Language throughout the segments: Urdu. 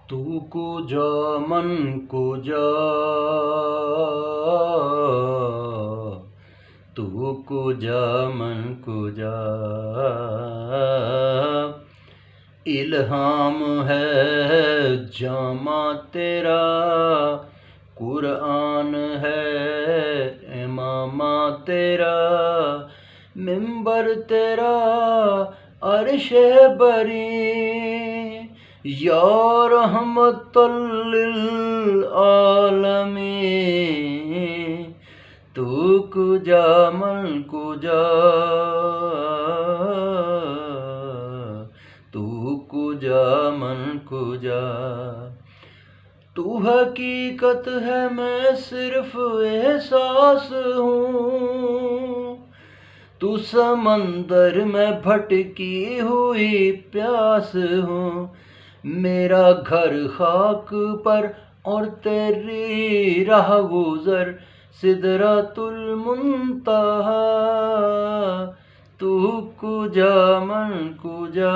تو کجا من کجا تو کجا من کجا الہام ہے جامع تیرا قرآن ہے امامہ تیرا منبر تیرا عرش بری یا رحمت للعالمین تو کجا من کجا تو کجا من کجا تو حقیقت ہے میں صرف احساس ہوں تو سمندر میں بھٹکی ہوئی پیاس ہوں میرا گھر خاک پر اور تیری راہ گزر سدرۃ المنتہا تو کجا من کجا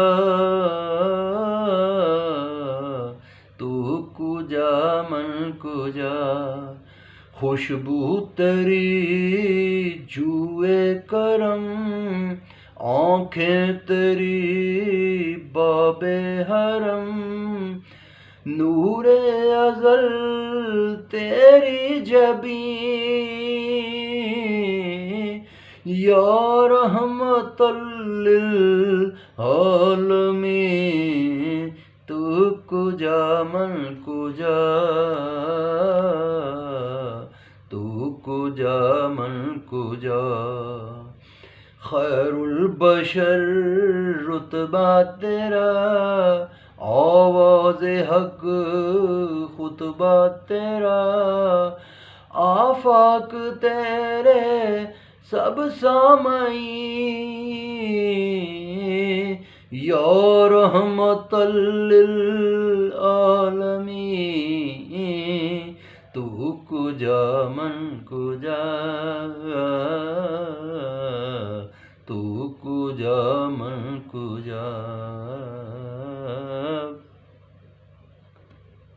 تو کجا من کجا خوشبو تیری جوئے کرم آنکھیں تیری باب حرم نور ازل تیری جبین یا رحمت للعالمین تو کجا من کجا تو کجا من کجا خیر البشر رتبہ تیرا آواز حق خطبہ تیرا آفاق تیرے سب سامعین یا رحمت للعالمین تو کجا من کجا تو کجا